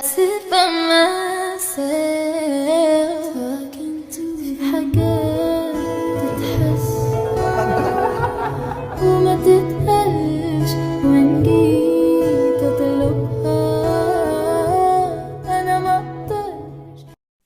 sit by myself talking to في حاجات تتحس وما تتقالش وإن جيت أطلبها أنا مقدرش.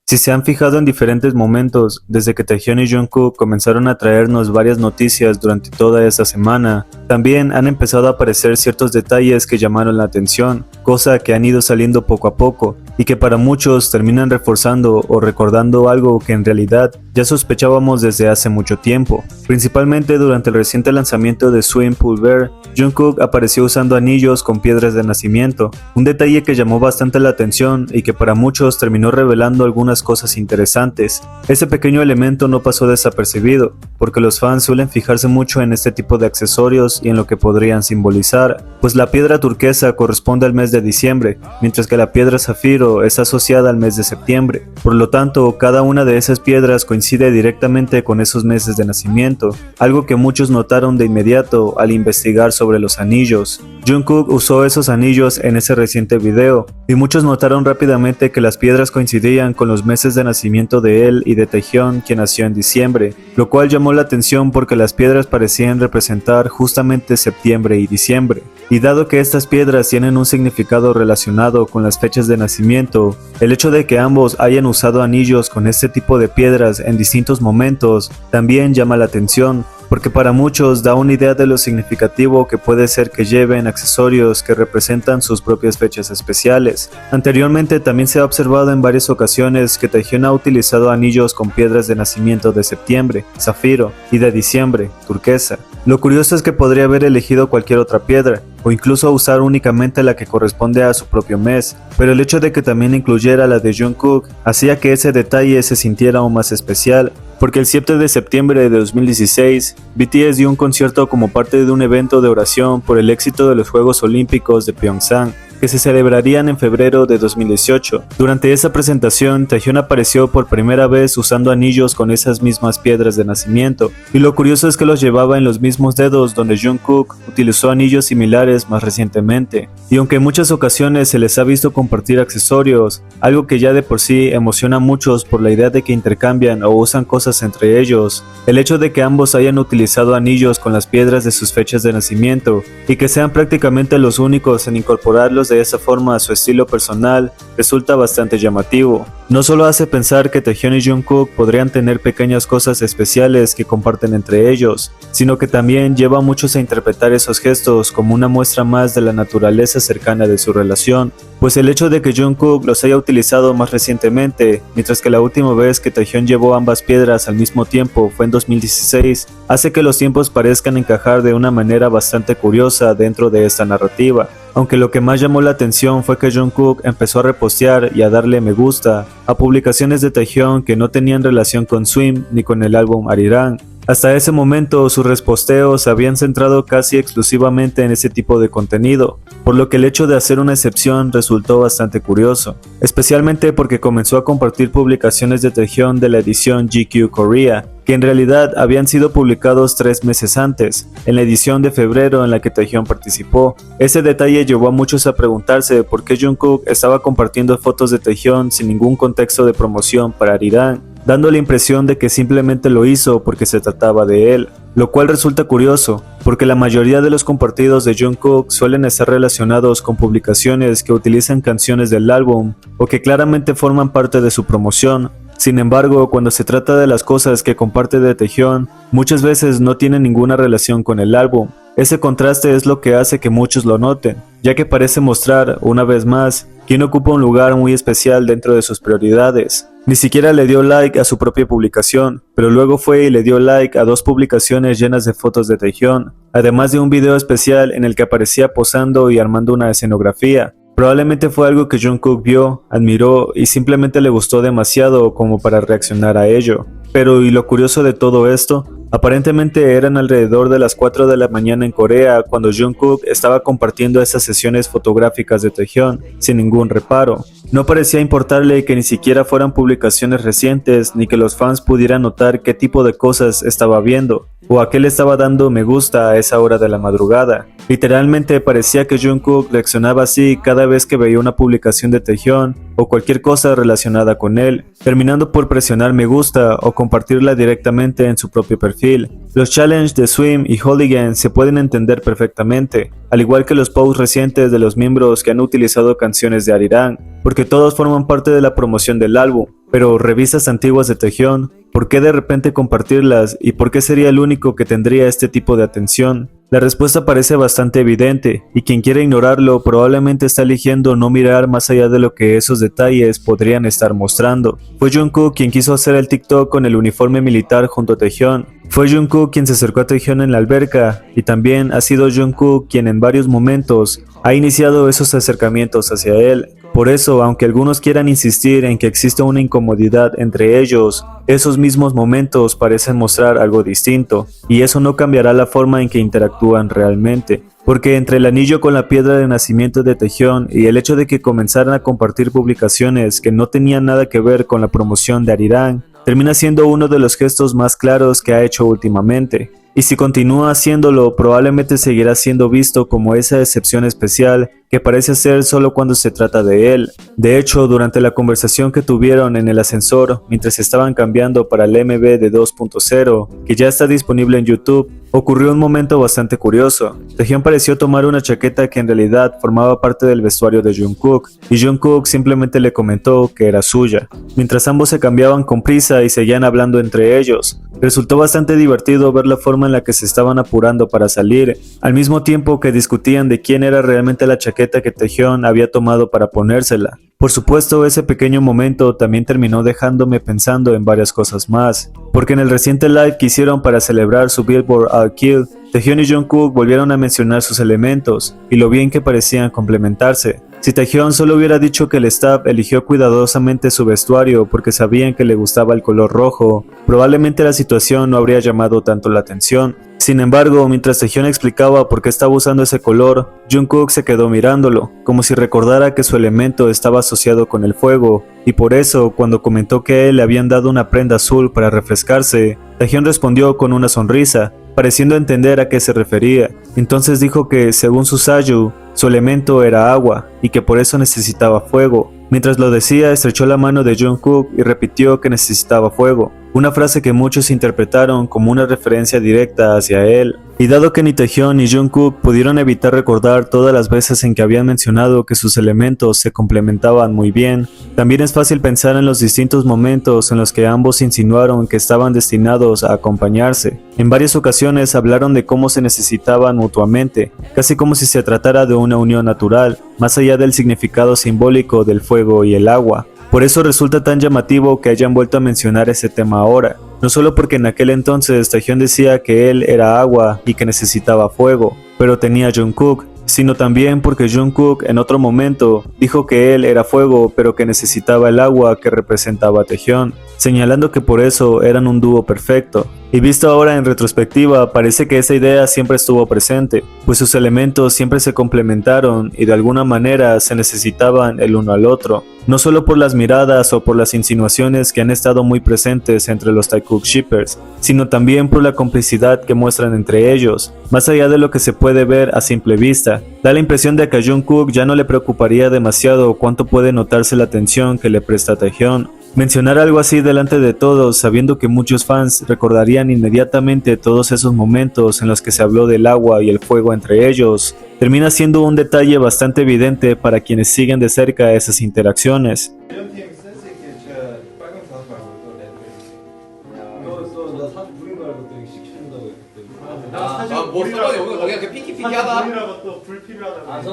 Si se han fijado en diferentes momentos, desde que Taehyun y Jungkook comenzaron a traernos varias noticias durante toda esta semana, también han empezado a aparecer ciertos detalles que llamaron la atención, cosa que han ido saliendo poco a poco, y que para muchos terminan reforzando o recordando algo que en realidad ya sospechábamos desde hace mucho tiempo. Principalmente durante el reciente lanzamiento de Swimming Pool Bear, Jungkook apareció usando anillos con piedras de nacimiento, un detalle que llamó bastante la atención y que para muchos terminó revelando algunas cosas interesantes. Ese pequeño elemento no pasó desapercibido, porque los fans suelen fijarse mucho en este tipo de accesorios y en lo que podrían simbolizar, pues la piedra turquesa corresponde al mes de diciembre, mientras que la piedra zafiro es asociada al mes de septiembre. Por lo tanto, cada una de esas piedras coincide directamente con esos meses de nacimiento, algo que muchos notaron de inmediato al investigar sobre los anillos. Jungkook usó esos anillos en ese reciente video, y muchos notaron rápidamente que las piedras coincidían con los meses de nacimiento de él y de Taehyun, quien nació en diciembre, lo cual llamó la atención porque las piedras parecían representar justamente septiembre y diciembre. Y dado que estas piedras tienen un significado relacionado con las fechas de nacimiento, el hecho de que ambos hayan usado anillos con este tipo de piedras en distintos momentos también llama la atención, porque para muchos da una idea de lo significativo que puede ser que lleven accesorios que representan sus propias fechas especiales. Anteriormente también se ha observado en varias ocasiones que Taehyun ha utilizado anillos con piedras de nacimiento de septiembre, zafiro, y de diciembre, turquesa. Lo curioso es que podría haber elegido cualquier otra piedra, o incluso usar únicamente la que corresponde a su propio mes, pero el hecho de que también incluyera la de Jungkook hacía que ese detalle se sintiera aún más especial, porque el 7 de septiembre de 2016, BTS dio un concierto como parte de un evento de oración por el éxito de los Juegos Olímpicos de Pyeongchang, que se celebrarían en febrero de 2018. Durante esa presentación, Taehyun apareció por primera vez usando anillos con esas mismas piedras de nacimiento, y lo curioso es que los llevaba en los mismos dedos donde Jungkook utilizó anillos similares más recientemente. Y aunque en muchas ocasiones se les ha visto compartir accesorios, algo que ya de por sí emociona a muchos por la idea de que intercambian o usan cosas entre ellos, el hecho de que ambos hayan utilizado anillos con las piedras de sus fechas de nacimiento y que sean prácticamente los únicos en incorporarlos de esa forma a su estilo personal resulta bastante llamativo. No solo hace pensar que Taehyun y Jungkook podrían tener pequeñas cosas especiales que comparten entre ellos, sino que también lleva a muchos a interpretar esos gestos como una muestra más de la naturaleza cercana de su relación, pues el hecho de que Jungkook los haya utilizado más recientemente, mientras que la última vez que Taehyun llevó ambas piedras al mismo tiempo fue en 2016, hace que los tiempos parezcan encajar de una manera bastante curiosa dentro de esta narrativa. Aunque lo que más llamó la atención fue que Jungkook empezó a repostear y a darle me gusta a publicaciones de Taehyun que no tenían relación con Swim ni con el álbum Arirang. Hasta ese momento sus reposteos se habían centrado casi exclusivamente en ese tipo de contenido, por lo que el hecho de hacer una excepción resultó bastante curioso, especialmente porque comenzó a compartir publicaciones de Taehyun de la edición GQ Korea, que en realidad habían sido publicados 3 meses antes, en la edición de febrero en la que Taehyun participó. Ese detalle llevó a muchos a preguntarse por qué Jungkook estaba compartiendo fotos de Taehyun sin ningún contexto de promoción para Arirang, dando la impresión de que simplemente lo hizo porque se trataba de él, lo cual resulta curioso, porque la mayoría de los compartidos de Jungkook suelen estar relacionados con publicaciones que utilizan canciones del álbum o que claramente forman parte de su promoción. Sin embargo, cuando se trata de las cosas que comparte de Taehyun, muchas veces no tienen ninguna relación con el álbum. Ese contraste es lo que hace que muchos lo noten, ya que parece mostrar, una vez más, quién ocupa un lugar muy especial dentro de sus prioridades. Ni siquiera le dio like a su propia publicación, pero luego fue y le dio like a 2 publicaciones llenas de fotos de Taehyun, además de un video especial en el que aparecía posando y armando una escenografía. Probablemente fue algo que Jungkook vio, admiró y simplemente le gustó demasiado como para reaccionar a ello. Pero y lo curioso de todo esto, aparentemente eran alrededor de las 4 de la mañana en Corea cuando Jungkook estaba compartiendo esas sesiones fotográficas de Taehyun sin ningún reparo. No parecía importarle que ni siquiera fueran publicaciones recientes ni que los fans pudieran notar qué tipo de cosas estaba viendo o a qué le estaba dando me gusta a esa hora de la madrugada. Literalmente parecía que Jungkook reaccionaba así cada vez que veía una publicación de Taehyung o cualquier cosa relacionada con él, terminando por presionar me gusta o compartirla directamente en su propio perfil. Los challenges de Swim y Hooligan se pueden entender perfectamente, al igual que los posts recientes de los miembros que han utilizado canciones de Arirang, porque todos forman parte de la promoción del álbum. Pero revistas antiguas de Taehyung, ¿por qué de repente compartirlas y por qué sería el único que tendría este tipo de atención? La respuesta parece bastante evidente, y quien quiera ignorarlo probablemente está eligiendo no mirar más allá de lo que esos detalles podrían estar mostrando. Fue Jungkook quien quiso hacer el TikTok con el uniforme militar junto a Taehyung. Fue Jungkook quien se acercó a Taehyung en la alberca, y también ha sido Jungkook quien en varios momentos ha iniciado esos acercamientos hacia él. Por eso, aunque algunos quieran insistir en que existe una incomodidad entre ellos, esos mismos momentos parecen mostrar algo distinto, y eso no cambiará la forma en que interactúan realmente. Porque entre el anillo con la piedra de nacimiento de Taehyung y el hecho de que comenzaran a compartir publicaciones que no tenían nada que ver con la promoción de Arirang, termina siendo uno de los gestos más claros que ha hecho últimamente. Y si continúa haciéndolo, probablemente seguirá siendo visto como esa excepción especial que parece ser solo cuando se trata de él. De hecho, durante la conversación que tuvieron en el ascensor mientras estaban cambiando para el MV de 2.0, que ya está disponible en YouTube, ocurrió un momento bastante curioso. Taehyung pareció tomar una chaqueta que en realidad formaba parte del vestuario de Jungkook, y Jungkook simplemente le comentó que era suya, mientras ambos se cambiaban con prisa y seguían hablando entre ellos. Resultó bastante divertido ver la forma en la que se estaban apurando para salir, al mismo tiempo que discutían de quién era realmente la chaqueta que Taehyung había tomado para ponérsela. Por supuesto, ese pequeño momento también terminó dejándome pensando en varias cosas más, porque en el reciente live que hicieron para celebrar su Billboard All Kill, Taehyung y Jungkook volvieron a mencionar sus elementos y lo bien que parecían complementarse. Si Taehyung solo hubiera dicho que el staff eligió cuidadosamente su vestuario porque sabían que le gustaba el color rojo, probablemente la situación no habría llamado tanto la atención. Sin embargo, mientras Taehyung explicaba por qué estaba usando ese color, Jungkook se quedó mirándolo, como si recordara que su elemento estaba asociado con el fuego, y por eso, cuando comentó que a él le habían dado una prenda azul para refrescarse, Taehyung respondió con una sonrisa, pareciendo entender a qué se refería. Entonces dijo que, según su Sayu, su elemento era agua, y que por eso necesitaba fuego. Mientras lo decía, estrechó la mano de Jungkook y repitió que necesitaba fuego, una frase que muchos interpretaron como una referencia directa hacia él. Y dado que ni Taehyung ni Jungkook pudieron evitar recordar todas las veces en que habían mencionado que sus elementos se complementaban muy bien, también es fácil pensar en los distintos momentos en los que ambos insinuaron que estaban destinados a acompañarse. En varias ocasiones hablaron de cómo se necesitaban mutuamente, casi como si se tratara de una unión natural, más allá del significado simbólico del fuego y el agua. Por eso resulta tan llamativo que hayan vuelto a mencionar ese tema ahora, no solo porque en aquel entonces Taehyung decía que él era agua y que necesitaba fuego, pero tenía Jungkook, sino también porque Jungkook en otro momento dijo que él era fuego pero que necesitaba el agua que representaba a Taehyung, señalando que por eso eran un dúo perfecto. Y visto ahora en retrospectiva, parece que esa idea siempre estuvo presente, pues sus elementos siempre se complementaron y de alguna manera se necesitaban el uno al otro, no solo por las miradas o por las insinuaciones que han estado muy presentes entre los Taekook shippers, sino también por la complicidad que muestran entre ellos, más allá de lo que se puede ver a simple vista. Da la impresión de que a Jungkook ya no le preocuparía demasiado cuánto puede notarse la atención que le presta Taehyung. Mencionar algo así delante de todos, sabiendo que muchos fans recordarían inmediatamente todos esos momentos en los que se habló del agua y el fuego entre ellos, termina siendo un detalle bastante evidente para quienes siguen de cerca esas interacciones.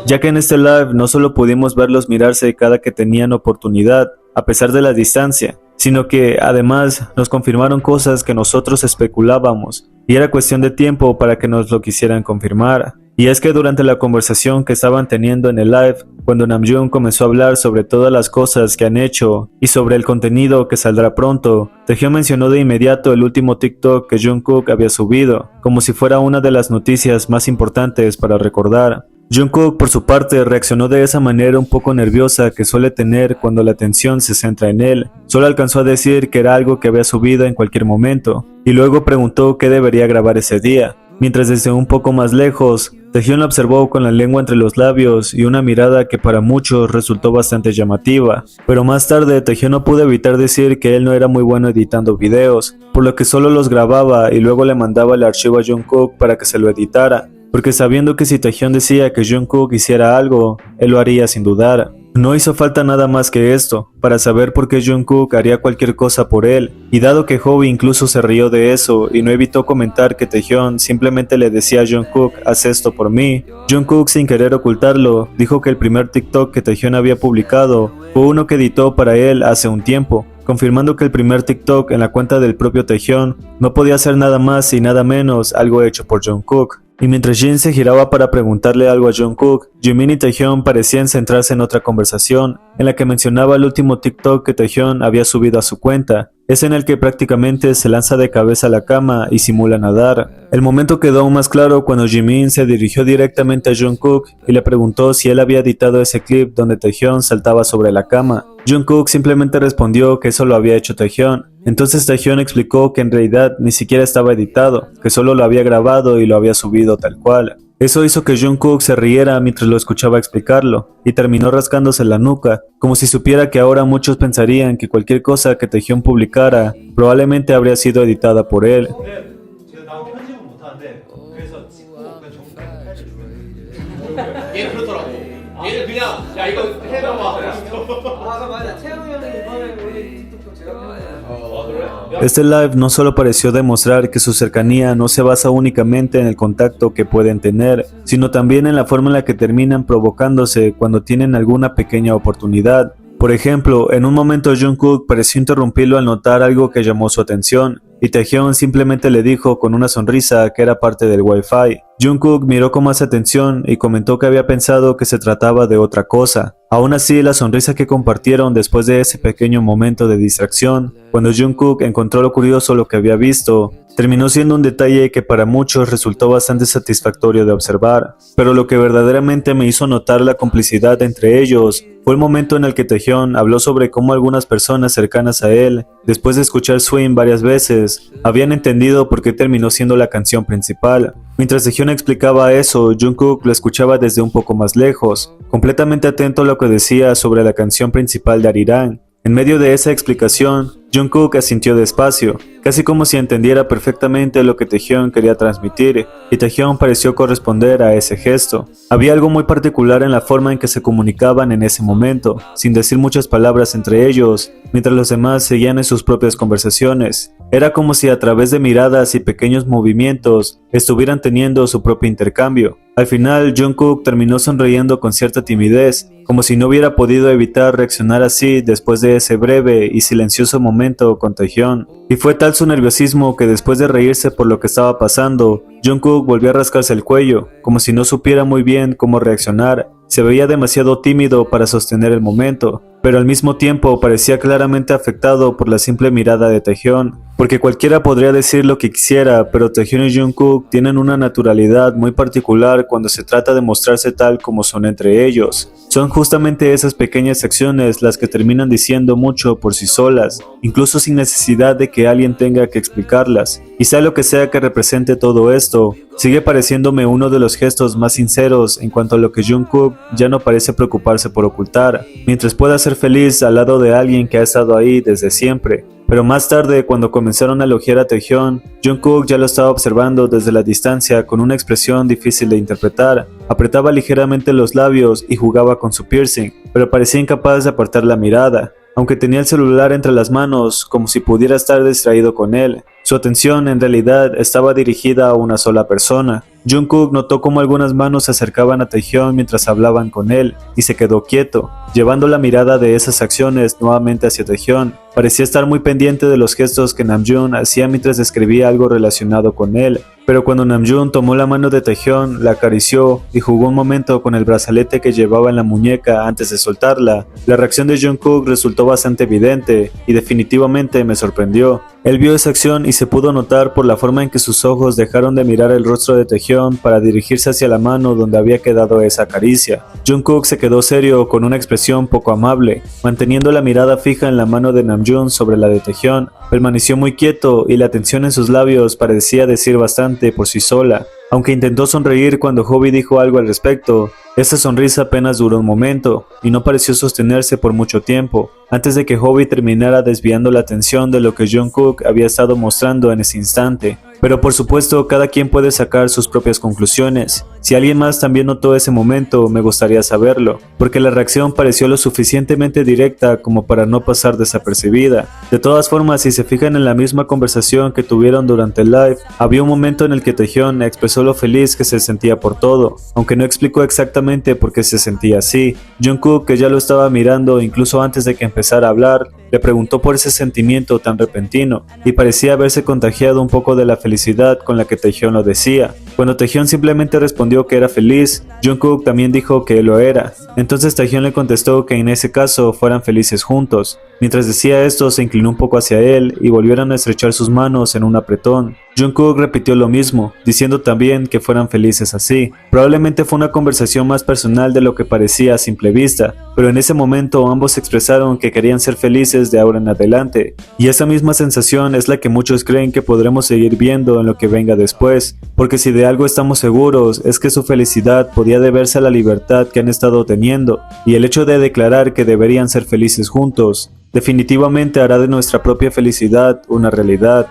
Ya que en este live no solo pudimos verlos mirarse cada que tenían oportunidad, a pesar de la distancia, sino que además nos confirmaron cosas que nosotros especulábamos, y era cuestión de tiempo para que nos lo quisieran confirmar. Y es que durante la conversación que estaban teniendo en el live, cuando Namjoon comenzó a hablar sobre todas las cosas que han hecho y sobre el contenido que saldrá pronto, Taehyung mencionó de inmediato el último TikTok que Jungkook había subido, como si fuera una de las noticias más importantes para recordar. Jungkook, por su parte, reaccionó de esa manera un poco nerviosa que suele tener cuando la atención se centra en él. Solo alcanzó a decir que era algo que había subido en cualquier momento, y luego preguntó qué debería grabar ese día, mientras desde un poco más lejos, Taehyung la observó con la lengua entre los labios y una mirada que para muchos resultó bastante llamativa, pero más tarde Taehyung no pudo evitar decir que él no era muy bueno editando videos, por lo que solo los grababa y luego le mandaba el archivo a Jungkook para que se lo editara, porque sabiendo que si Taehyung decía que Jungkook hiciera algo, él lo haría sin dudar. No hizo falta nada más que esto, para saber por qué Jungkook haría cualquier cosa por él, y dado que Hobi incluso se rió de eso y no evitó comentar que Taehyung simplemente le decía a Jungkook, haz esto por mí, Jungkook sin querer ocultarlo, dijo que el primer TikTok que Taehyung había publicado fue uno que editó para él hace un tiempo, confirmando que el primer TikTok en la cuenta del propio Taehyung no podía ser nada más y nada menos algo hecho por Jungkook. Y mientras Jin se giraba para preguntarle algo a Jungkook, Jimin y Taehyung parecían centrarse en otra conversación, en la que mencionaba el último TikTok que Taehyung había subido a su cuenta, es en el que prácticamente se lanza de cabeza a la cama y simula nadar. El momento quedó aún más claro cuando Jimin se dirigió directamente a Jungkook y le preguntó si él había editado ese clip donde Taehyung saltaba sobre la cama. Jungkook simplemente respondió que eso lo había hecho Taehyung. Entonces Taehyung explicó que en realidad ni siquiera estaba editado, que solo lo había grabado y lo había subido tal cual. Eso hizo que Jungkook se riera mientras lo escuchaba explicarlo, y terminó rascándose la nuca, como si supiera que ahora muchos pensarían que cualquier cosa que Taehyung publicara probablemente habría sido editada por él. 얘는 그렇더라고. 얘는 그냥 야 이거 해봐봐. 맞아. 태영이 형이 이번에 우리 틱톡 제가 그래? Este live no solo pareció demostrar que su cercanía no se basa únicamente en el contacto que pueden tener, sino también en la forma en la que terminan provocándose cuando tienen alguna pequeña oportunidad. Por ejemplo, en un momento Jungkook pareció interrumpirlo al notar algo que llamó su atención, y Taehyung simplemente le dijo con una sonrisa que era parte del Wi-Fi. Jungkook miró con más atención y comentó que había pensado que se trataba de otra cosa. Aún así, la sonrisa que compartieron después de ese pequeño momento de distracción, cuando Jungkook encontró lo curioso lo que había visto, terminó siendo un detalle que para muchos resultó bastante satisfactorio de observar. Pero lo que verdaderamente me hizo notar la complicidad entre ellos fue el momento en el que Taehyung habló sobre cómo algunas personas cercanas a él, después de escuchar Swing varias veces, habían entendido por qué terminó siendo la canción principal. Mientras Taehyung explicaba eso, Jungkook lo escuchaba desde un poco más lejos, completamente atento a lo que decía sobre la canción principal de Arirang. En medio de esa explicación, Jungkook asintió despacio, casi como si entendiera perfectamente lo que Taehyung quería transmitir, y Taehyung pareció corresponder a ese gesto. Había algo muy particular en la forma en que se comunicaban en ese momento, sin decir muchas palabras entre ellos, mientras los demás seguían en sus propias conversaciones. Era como si a través de miradas y pequeños movimientos estuvieran teniendo su propio intercambio. Al final, Jungkook terminó sonriendo con cierta timidez, como si no hubiera podido evitar reaccionar así después de ese breve y silencioso momento con Taehyung. Y fue tal su nerviosismo que después de reírse por lo que estaba pasando, Jungkook volvió a rascarse el cuello, como si no supiera muy bien cómo reaccionar. Se veía demasiado tímido para sostener el momento, pero al mismo tiempo parecía claramente afectado por la simple mirada de Taehyung, porque cualquiera podría decir lo que quisiera, pero Taehyung y Jungkook tienen una naturalidad muy particular cuando se trata de mostrarse tal como son entre ellos. Son justamente esas pequeñas acciones las que terminan diciendo mucho por sí solas, incluso sin necesidad de que alguien tenga que explicarlas. Y sea lo que sea que represente todo esto, sigue pareciéndome uno de los gestos más sinceros en cuanto a lo que Jungkook ya no parece preocuparse por ocultar, mientras pueda ser feliz al lado de alguien que ha estado ahí desde siempre. Pero más tarde, cuando comenzaron a elogiar a Taehyung, Jungkook ya lo estaba observando desde la distancia con una expresión difícil de interpretar. Apretaba ligeramente los labios y jugaba con su piercing, pero parecía incapaz de apartar la mirada, aunque tenía el celular entre las manos como si pudiera estar distraído con él. Su atención en realidad estaba dirigida a una sola persona. Jungkook notó cómo algunas manos se acercaban a Taehyung mientras hablaban con él, y se quedó quieto, llevando la mirada de esas acciones nuevamente hacia Taehyung. Parecía estar muy pendiente de los gestos que Namjoon hacía mientras describía algo relacionado con él, pero cuando Namjoon tomó la mano de Taehyung, la acarició y jugó un momento con el brazalete que llevaba en la muñeca antes de soltarla, la reacción de Jungkook resultó bastante evidente y definitivamente me sorprendió. Él vio esa acción y se pudo notar por la forma en que sus ojos dejaron de mirar el rostro de Taehyung para dirigirse hacia la mano donde había quedado esa caricia. Jungkook se quedó serio con una expresión poco amable, manteniendo la mirada fija en la mano de Namjoon sobre la de Taehyung. Permaneció muy quieto y la tensión en sus labios parecía decir bastante por sí sola. Aunque intentó sonreír cuando Hobie dijo algo al respecto, esa sonrisa apenas duró un momento y no pareció sostenerse por mucho tiempo, antes de que Hobie terminara desviando la atención de lo que Jungkook había estado mostrando en ese instante. Pero por supuesto, cada quien puede sacar sus propias conclusiones. Si alguien más también notó ese momento, me gustaría saberlo, porque la reacción pareció lo suficientemente directa como para no pasar desapercibida. De todas formas, si se fijan en la misma conversación que tuvieron durante el live, había un momento en el que Taehyun expresó lo feliz que se sentía por todo, aunque no explicó exactamente por qué se sentía así. Jungkook, que ya lo estaba mirando incluso antes de que empezara a hablar, le preguntó por ese sentimiento tan repentino, y parecía haberse contagiado un poco de la felicidad con la que Taehyun lo decía. Cuando Taehyun simplemente respondió que era feliz, Jungkook también dijo que él lo era. Entonces Taehyun le contestó que en ese caso fueran felices juntos. Mientras decía esto, se inclinó un poco hacia él y volvieron a estrechar sus manos en un apretón. Jungkook repitió lo mismo, diciendo también que fueran felices así. Probablemente fue una conversación más personal de lo que parecía a simple vista, pero en ese momento ambos expresaron que querían ser felices de ahora en adelante. Y esa misma sensación es la que muchos creen que podremos seguir viendo en lo que venga después, porque si de algo estamos seguros es que su felicidad podía deberse a la libertad que han estado teniendo, y el hecho de declarar que deberían ser felices juntos definitivamente hará de nuestra propia felicidad una realidad.